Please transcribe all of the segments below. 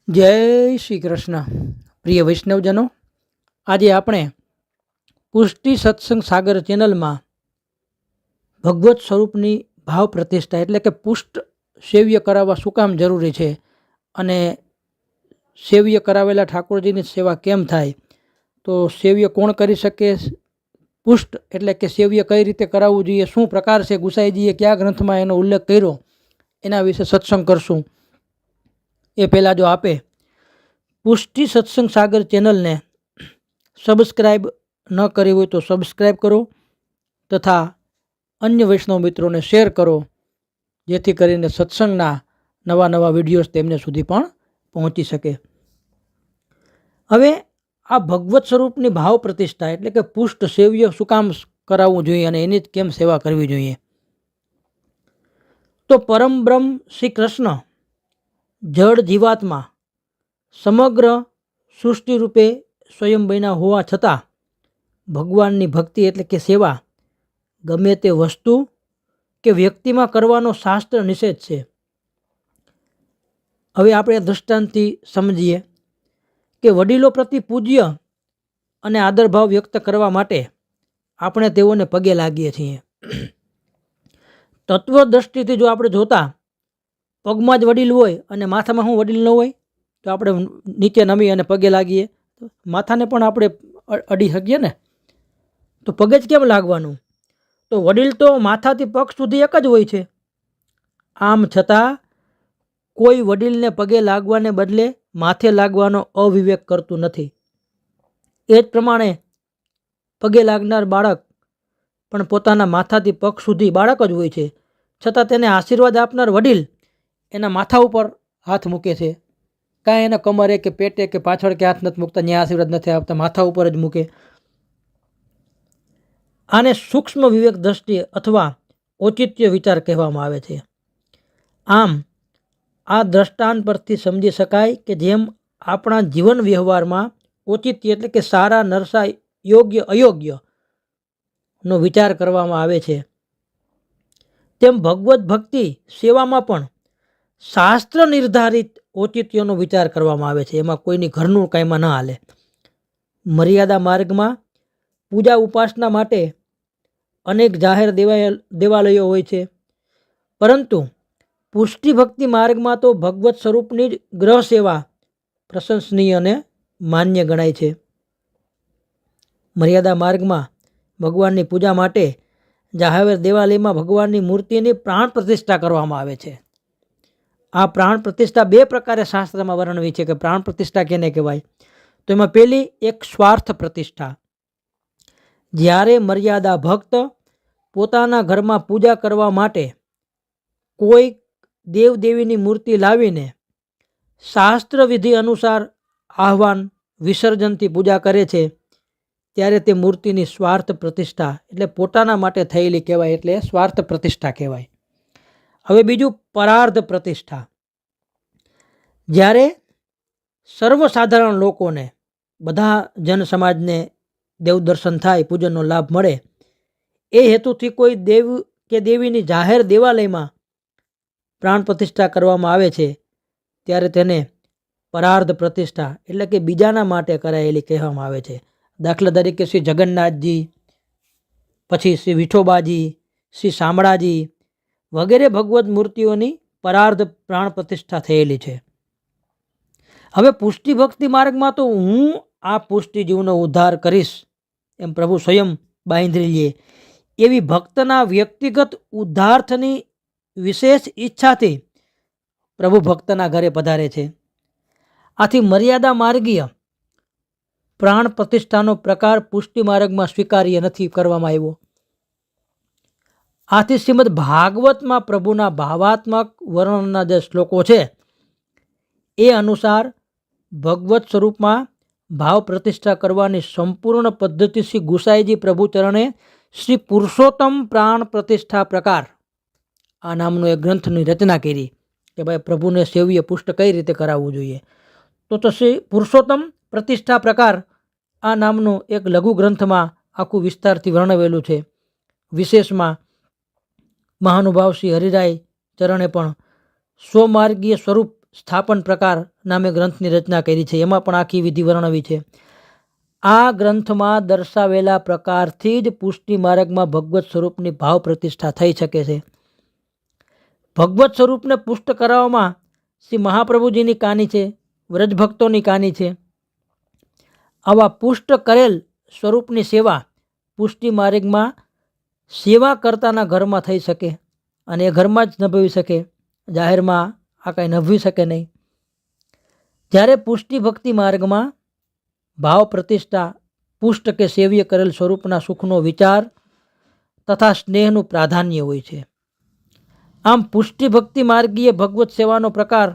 જય શ્રી કૃષ્ણ. પ્રિય વૈષ્ણવજનો, આજે આપણે પુષ્ટિ સત્સંગ સાગર ચેનલમાં ભગવત સ્વરૂપની ભાવ પ્રતિષ્ઠા એટલે કે પુષ્ટ સેવ્ય કરાવવા શું કામ જરૂરી છે અને સેવ્ય કરાવેલા ઠાકોરજીની સેવા કેમ થાય, તો સેવ્ય કોણ કરી શકે, પુષ્ટ એટલે કે સેવ્ય કઈ રીતે કરાવવું જોઈએ, શું પ્રકાર છે, ગુસાઈજીએ કયા ગ્રંથમાં એનો ઉલ્લેખ કર્યો, એના વિશે સત્સંગ કરશું. એ પહેલાં જો આપે પુષ્ટિ સત્સંગ સાગર ચેનલને સબસ્ક્રાઈબ ન કરી હોય તો સબસ્ક્રાઈબ કરો તથા અન્ય વૈષ્ણવ મિત્રોને શેર કરો, જેથી કરીને સત્સંગના નવા નવા વિડીયોઝ તેમને સુધી પણ પહોંચી શકે. હવે આ ભગવત સ્વરૂપની ભાવ પ્રતિષ્ઠા એટલે કે પુષ્ટ સેવ્ય શું કામ કરાવવું જોઈએ અને એની જ કેમ સેવા કરવી જોઈએ, તો પરમ બ્રહ્મ શ્રી કૃષ્ણ જળ જીવાત્મા સમગ્ર સૃષ્ટિ રૂપે સ્વયં બન્યા હોવા છતાં ભગવાનની ભક્તિ એટલે કે સેવા ગમે તે વસ્તુ કે વ્યક્તિમાં કરવાનો શાસ્ત્ર નિષેધ છે. હવે આપણે દૃષ્ટાંતથી સમજીએ કે વડીલો પ્રતિ પૂજ્ય અને આદરભાવ વ્યક્ત કરવા માટે આપણે તેઓને પગે લાગીએ છીએ. તત્વદ્રષ્ટિથી જો આપણે જોતા પગમાં જ વડીલ હોય અને માથામાં શું વડીલ ન હોય, તો આપણે નીચે નમી અને પગે લાગીએ, માથાને પણ આપણે અડી શકીએ ને, તો પગે જ કેમ લાગવાનું? તો વડીલ તો માથાથી પગ સુધી એક જ હોય છે. આમ છતાં કોઈ વડીલને પગે લાગવાને બદલે માથે લાગવાનો અવિવેક કરતું નથી. એ જ પ્રમાણે પગે લાગનાર બાળક પણ પોતાના માથાથી પગ સુધી બાળક જ હોય છે, છતાં તેને આશીર્વાદ આપનાર વડીલ એના માથા ઉપર હાથ મૂકે છે. કાંઈ એના કમરે કે પેટે કે પાછળ કે હાથ નથી મૂકતા, ત્યાં આશીર્વાદ નથી આપતા, માથા ઉપર જ મૂકે. આને સૂક્ષ્મ વિવેક દ્રષ્ટિએ અથવા ઔચિત્ય વિચાર કહેવામાં આવે છે. આમ આ દ્રષ્ટાંત પરથી સમજી શકાય કે જેમ આપણા જીવન વ્યવહારમાં ઔચિત્ય એટલે કે સારા નરસા, યોગ્ય અયોગ્ય નો વિચાર કરવામાં આવે છે, તેમ ભગવત ભક્તિ સેવામાં પણ શાસ્ત્ર નિર્ધારિત ઔચિત્યનો વિચાર કરવામાં આવે છે. એમાં કોઈની ઘરનું કાંઈમાં ન હાલે. મર્યાદા માર્ગમાં પૂજા ઉપાસના માટે અનેક જાહેર દેવાલયો હોય છે, પરંતુ પુષ્ટિ ભક્તિ માર્ગમાં તો ભગવત સ્વરૂપની જ ગ્રહ સેવા પ્રશંસનીય અને માન્ય ગણાય છે. મર્યાદા માર્ગમાં ભગવાનની પૂજા માટે જાહેર દેવાલયમાં ભગવાનની મૂર્તિની પ્રાણ પ્રતિષ્ઠા કરવામાં આવે છે. આ પ્રાણ પ્રતિષ્ઠા બે પ્રકારે શાસ્ત્રમાં વર્ણવી છે કે પ્રાણ પ્રતિષ્ઠા કેને કહેવાય. તો એમાં પહેલી એક સ્વાર્થ પ્રતિષ્ઠા. જ્યારે મર્યાદા ભક્ત પોતાના ઘરમાં પૂજા કરવા માટે કોઈ દેવદેવીની મૂર્તિ લાવીને શાસ્ત્ર વિધિ અનુસાર આહવાન વિસર્જનથી પૂજા કરે છે, ત્યારે તે મૂર્તિની સ્વાર્થ પ્રતિષ્ઠા એટલે પોતાના માટે થયેલી કહેવાય, એટલે સ્વાર્થ પ્રતિષ્ઠા કહેવાય. હવે બીજું પરાર્ધ પ્રતિષ્ઠા. જ્યારે સર્વસાધારણ લોકોને, બધા જન સમાજને દેવદર્શન થાય, પૂજનનો લાભ મળે, એ હેતુથી કોઈ દેવ કે દેવીની જાહેર દેવાલયમાં પ્રાણ પ્રતિષ્ઠા કરવામાં આવે છે, ત્યારે તેને પરાર્ધ પ્રતિષ્ઠા એટલે કે બીજાના માટે કરાયેલી કહેવામાં આવે છે. દાખલા તરીકે શ્રી જગન્નાથજી, પછી શ્રી વિઠોબાજી, શ્રી શામળાજી વગેરે ભગવત મૂર્તિઓની પરાર્ધ પ્રાણ પ્રતિષ્ઠા થયેલી છે. હવે પુષ્ટિ ભક્તિ માર્ગમાં તો હું આ પુષ્ટિ જીવનો ઉદ્ધાર કરીશ એમ પ્રભુ સ્વયં બાંધી લે એવી ભક્તના વ્યક્તિગત ઉદ્ધાર્થની વિશેષ ઈચ્છાથી પ્રભુ ભક્તના ઘરે પધારે છે. આથી મર્યાદા માર્ગીય પ્રાણ પ્રતિષ્ઠાનો પ્રકાર પુષ્ટિ માર્ગમાં સ્વીકાર્ય નથી કરવામાં આવ્યો. આથી શ્રીમદ ભાગવતમાં પ્રભુના ભાવાત્મક વર્ણનના જે શ્લોકો છે એ અનુસાર ભગવત સ્વરૂપમાં ભાવ પ્રતિષ્ઠા કરવાની સંપૂર્ણ પદ્ધતિ શ્રી ગુસાઈજી પ્રભુ ચરણે શ્રી પુરુષોત્તમ પ્રાણ પ્રતિષ્ઠા પ્રકાર આ નામનો એક ગ્રંથની રચના કરી કે ભાઈ પ્રભુને સેવ્ય પુષ્ટ કઈ રીતે કરાવવું જોઈએ. તો શ્રી પુરુષોત્તમ પ્રતિષ્ઠા પ્રકાર આ નામનો એક લઘુ ગ્રંથમાં આખું વિસ્તારથી વર્ણવેલું છે. વિશેષમાં મહાનુભાવ શ્રી હરિરાય ચરણે પણ સ્વમાર્ગીય સ્વરૂપ સ્થાપન પ્રકાર નામે ગ્રંથની રચના કરી છે. એમાં પણ આખી વિધિ વર્ણવી છે. આ ગ્રંથમાં દર્શાવેલા પ્રકારથી જ પુષ્ટિ માર્ગમાં ભગવત સ્વરૂપની ભાવ પ્રતિષ્ઠા થઈ શકે છે. ભગવત સ્વરૂપને પુષ્ટ કરવામાં શ્રી મહાપ્રભુજીની કહાની છે, વ્રજભક્તોની કહાની છે. આવા પુષ્ટ કરેલ સ્વરૂપની સેવા પુષ્ટિ માર્ગમાં સેવા કરતાના ઘરમાં થઈ શકે અને એ ઘરમાં જ નભવી શકે, જાહેરમાં આ કાંઈ નભવી શકે નહીં. જ્યારે પુષ્ટિ ભક્તિ માર્ગમાં ભાવ પ્રતિષ્ઠા પુષ્ટ કે સેવ્ય કરેલ સ્વરૂપના સુખનો વિચાર તથા સ્નેહનું પ્રાધાન્ય હોય છે. આમ પુષ્ટિ ભક્તિ માર્ગીય ભગવત સેવાનો પ્રકાર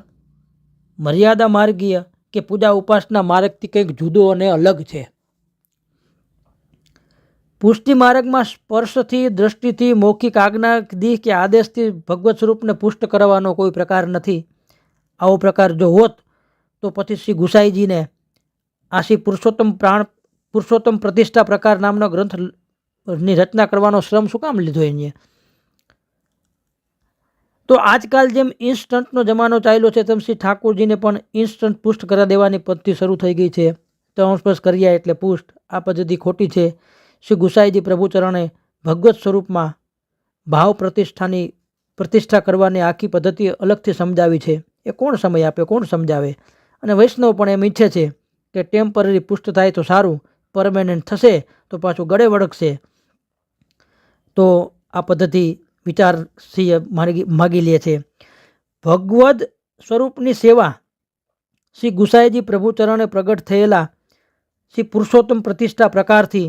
મર્યાદા માર્ગીય કે પૂજા ઉપાસના માર્ગથી કંઈક જુદો અને અલગ છે. પુષ્ટિ માર્ગમાં સ્પર્શથી, દ્રષ્ટિથી, મૌખિક આજ્ઞાથી કે આદેશથી ભગવત સ્વરૂપને પુષ્ટ કરવાનો કોઈ પ્રકાર નથી. આવો પ્રકાર જો હોત તો પછી શ્રી ગુસાઈજીને આ શ્રી પુરુષોત્તમ પ્રતિષ્ઠા પ્રકાર નામનો ગ્રંથની રચના કરવાનો શ્રમ શું કામ લીધો એને? તો આજકાલ જેમ ઇન્સ્ટન્ટનો જમાનો ચાલ્યો છે તેમ શ્રી ઠાકોરજીને પણ ઇન્સ્ટન્ટ પુષ્ટ કરી દેવાની પદ્ધતિ શરૂ થઈ ગઈ છે. ત્રણ કર્યા એટલે પુષ્ટ. આ પદ્ધતિ ખોટી છે. શ્રી ગુસાઈજી પ્રભુચરણે ભગવત સ્વરૂપમાં ભાવ પ્રતિષ્ઠા કરવાની આખી પદ્ધતિ અલગથી સમજાવી છે. એ કોણ સમય આપે, કોણ સમજાવે? અને વૈષ્ણવ પણ એમ ઈચ્છે છે કે ટેમ્પરરી પુષ્ટ થાય તો સારું, પરમેનન્ટ થશે તો પાછું ગળે વળગશે. તો આ પદ્ધતિ વિચારસિંહ માગી લે છે. ભગવદ સ્વરૂપની સેવા શ્રી ગુસાઈજી પ્રભુચરણે પ્રગટ થયેલા શ્રી પુરુષોત્તમ પ્રતિષ્ઠા પ્રકારથી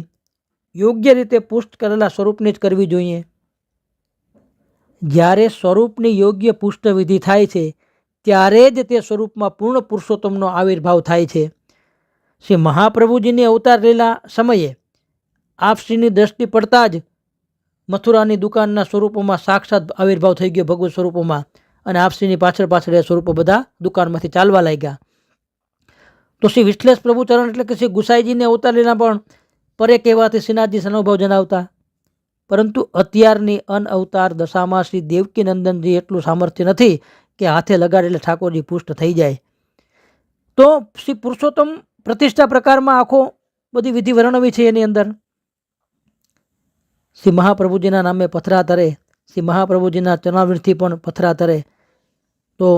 યોગ્ય રીતે પુષ્ટ કરેલા સ્વરૂપની જ કરવી જોઈએ. જ્યારે સ્વરૂપની યોગ્ય પુષ્ટ વિધિ થાય છે ત્યારે જ તે સ્વરૂપમાં પૂર્ણ પુરુષોત્તમનો આવિર્ભાવ થાય છે. શ્રી મહાપ્રભુજીની અવતાર લીલા સમયે આપશ્રીની દ્રષ્ટિ પડતા જ મથુરાની દુકાનના સ્વરૂપોમાં સાક્ષાત આવિર્ભાવ થઈ ગયો ભગવત સ્વરૂપોમાં, અને આપશ્રીની પાછળ એ સ્વરૂપો બધા દુકાનમાંથી ચાલવા લાગ્યા. તો શ્રી વિશ્લેષ પ્રભુચરણ એટલે કે શ્રી ગુસાઈજીને અવતાર લીલા પણ પરે કહેવાથી શ્રીનાથજી સનોભાવ જણાવતા, પરંતુ અત્યારની અનઅવતાર દશામાં શ્રી દેવકી નંદનજી એટલું સામર્થ્ય નથી કે હાથે લગાડે એટલે ઠાકોરજી પુષ્ટ થઈ જાય. તો શ્રી પુરુષોત્તમ પ્રતિષ્ઠા પ્રકારમાં આખો બધી વિધિ વર્ણવી છે. એની અંદર શ્રી મહાપ્રભુજીના નામે પથરા તરે, શ્રી મહાપ્રભુજીના ચરણામૃતથી પણ પથરા તરે. તો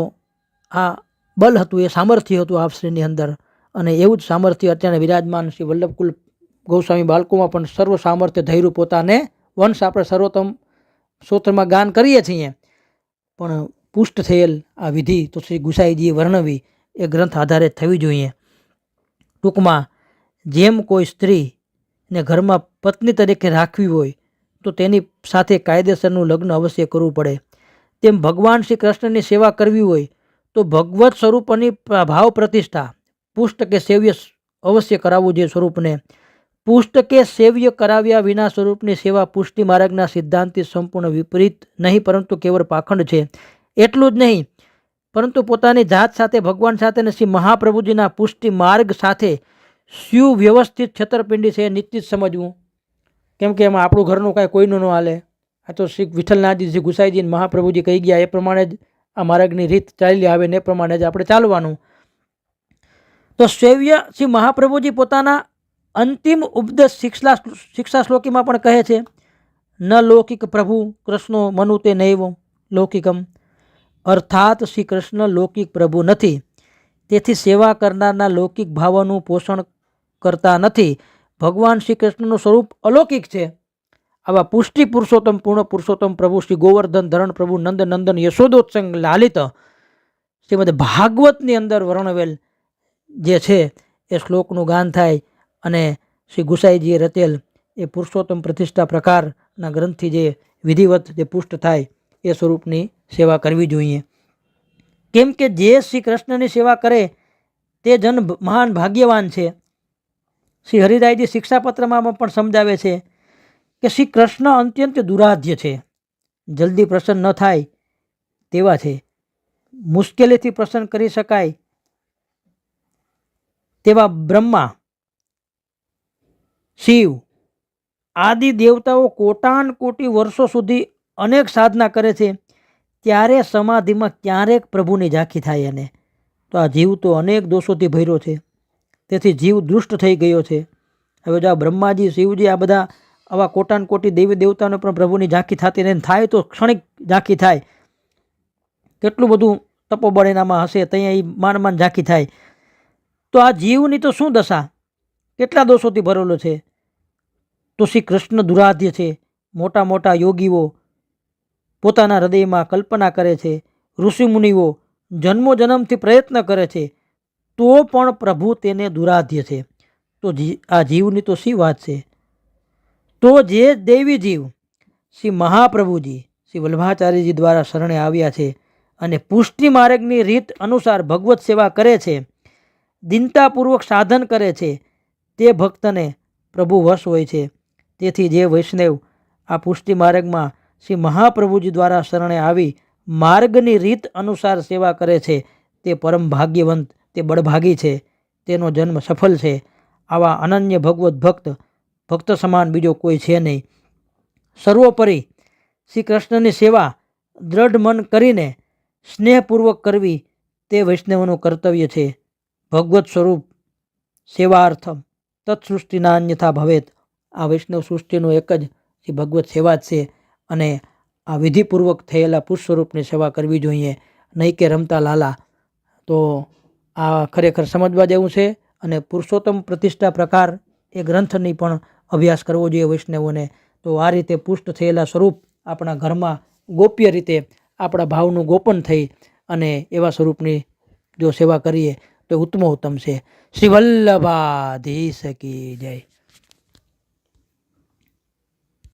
આ બલ હતું, એ સામર્થ્ય હતું આપશ્રીની અંદર, અને એવું જ સામર્થ્ય અત્યારે વિરાજમાન શ્રી વલ્લભકુલ ગોસ્વામી બાળકોમાં પણ સર્વ સામર્થ્ય ધૈર્ય પોતાને વંશ આપણે સર્વોત્તમ સ્તોત્રમાં ગાન કરીએ છીએ. પણ પુષ્ટ થયેલ આ વિધિ તો શ્રી ગુસાઈજીએ વર્ણવી એ ગ્રંથ આધારે થવી જોઈએ. ટૂંકમાં જેમ કોઈ સ્ત્રીને ઘરમાં પત્ની તરીકે રાખવી હોય તો તેની સાથે કાયદેસરનું લગ્ન અવશ્ય કરવું પડે, તેમ ભગવાન શ્રી કૃષ્ણની સેવા કરવી હોય તો ભગવત સ્વરૂપની ભાવ પ્રતિષ્ઠા પુષ્ટ કે સેવ્ય અવશ્ય કરાવવું જોઈએ. સ્વરૂપને પુષ્ટ કે સેવ્ય કરાવ્યા વિના સ્વરૂપની સેવા પુષ્ટિ માર્ગના સિદ્ધાંતથી સંપૂર્ણ વિપરીત નહીં, પરંતુ કેવળ પાખંડ છે. એટલું જ નહીં, પરંતુ પોતાની જાત સાથે, ભગવાન સાથે અને શ્રી મહાપ્રભુજીના પુષ્ટિ માર્ગ સાથે સુવ્યવસ્થિત છેતરપિંડી છે એ નિશ્ચિત સમજવું. કેમ કે એમાં આપણું ઘરનું કાંઈ કોઈનું ન હાલે. આ તો શ્રી વિઠ્ઠલનાથજી, શ્રી ગુસાઈજી અને મહાપ્રભુજી કહી ગયા એ પ્રમાણે જ આ માર્ગની રીત ચાલી આવે ને એ પ્રમાણે જ આપણે ચાલવાનું. તો સેવ્ય શ્રી મહાપ્રભુજી પોતાના અંતિમ ઉપદેશ શિક્ષા શ્લોકીમાં પણ કહે છે, ન લૌકિક પ્રભુ કૃષ્ણો મનુતે નૈવ લૌકિકમ. અર્થાત શ્રી કૃષ્ણ લૌકિક પ્રભુ નથી, તેથી સેવા કરનારના લૌકિક ભાવોનું પોષણ કરતા નથી. ભગવાન શ્રી કૃષ્ણનું સ્વરૂપ અલૌકિક છે. આવા પુષ્ટિ પુરુષોત્તમ, પૂર્ણ પુરુષોત્તમ પ્રભુ શ્રી ગોવર્ધન ધરણ પ્રભુ નંદ નંદન યશોદોત્સંગ લાલિત શ્રીમદ ભાગવતની અંદર વર્ણવેલ જે છે એ શ્લોકનું ગાન થાય અને શ્રી ગુસાઈજીએ રચેલ એ પુરુષોત્તમ પ્રતિષ્ઠા પ્રકારના ગ્રંથથી જે વિધિવત જે પુષ્ટ થાય એ સ્વરૂપની સેવા કરવી જોઈએ. કેમ કે જે શ્રી કૃષ્ણની સેવા કરે તે જન મહાન ભાગ્યવાન છે. શ્રી હરિરાયજી શિક્ષાપત્રમાં પણ સમજાવે છે કે શ્રી કૃષ્ણ અત્યંત દુરાધ્ય છે, જલ્દી પ્રસન્ન ન થાય તેવા છે, મુશ્કેલીથી પ્રસન્ન કરી શકાય તેવા બ્રહ્મા, શિવ આદિ દેવતાઓ કોટાન કોટી વર્ષો સુધી અનેક સાધના કરે છે, ત્યારે સમાધિમાં ક્યારેક પ્રભુની ઝાંખી થાય. અને તો આ જીવ તો અનેક દોષોથી ભર્યો છે, તેથી જીવ દુષ્ટ થઈ ગયો છે. હવે જો આ બ્રહ્માજી, શિવજી, આ બધા આવા કોટાન કોટી દેવી દેવતાને પણ પ્રભુની ઝાંખી થતી નહીં થાય તો ક્ષણિક ઝાંખી થાય. કેટલું બધું તપોબળ એનામાં હશે, ત્યાં એ માંડ ઝાંખી થાય. તો આ જીવની તો શું દશા, કેટલા દોષોથી ભરેલો છે. તો શ્રી કૃષ્ણ દુરાધ્ય છે. મોટા મોટા યોગીઓ પોતાના હૃદયમાં કલ્પના કરે છે, ઋષિમુનિઓ જન્મો જન્મથી પ્રયત્ન કરે છે, તો પણ પ્રભુ તેને દુરાધ્ય છે. તો આ જીવની તો શી વાત છે. તો જે દેવી જીવ શ્રી મહાપ્રભુજી શ્રી વલ્લભાચાર્યજી દ્વારા શરણે આવ્યા છે અને પુષ્ટિ માર્ગની રીત અનુસાર ભગવત સેવા કરે છે, દિનતાપૂર્વક સાધન કરે છે, તે ભક્તને પ્રભુ વશ હોય છે. તેથી જે વૈષ્ણવ આ પુષ્ટિ માર્ગમાં શ્રી મહાપ્રભુજી દ્વારા શરણે આવી માર્ગની રીત અનુસાર સેવા કરે છે, તે પરમ ભાગ્યવંત, તે બળભાગી છે, તેનો જન્મ સફળ છે. આવા અનન્ય ભગવત ભક્ત સમાન બીજો કોઈ છે નહીં. સર્વોપરી શ્રી કૃષ્ણની સેવા દ્રઢ મન કરીને સ્નેહપૂર્વક કરવી તે વૈષ્ણવનું કર્તવ્ય છે. ભગવત સ્વરૂપ સેવાર્થમ તત્સૃષ્ટિના અન્યથા ભવેત. આ વૈષ્ણવ સૃષ્ટિનું એક જ શ્રી ભગવત સેવા જ છે અને આ વિધિપૂર્વક થયેલા પુરુષ સ્વરૂપની સેવા કરવી જોઈએ, નહીં કે રમતા લાલા. તો આ ખરેખર સમજવા જેવું છે અને પુરુષોત્તમ પ્રતિષ્ઠા પ્રકાર એ ગ્રંથની પણ અભ્યાસ કરવો જોઈએ વૈષ્ણવોને. તો આ રીતે પુષ્ટ થયેલા સ્વરૂપ આપણા ઘરમાં ગોપ્ય રીતે આપણા ભાવનું ગોપન થઈ અને એવા સ્વરૂપની જો સેવા કરીએ તો ઉત્તમોત્તમ છે. શ્રી વલ્લભાધીશ કી જય.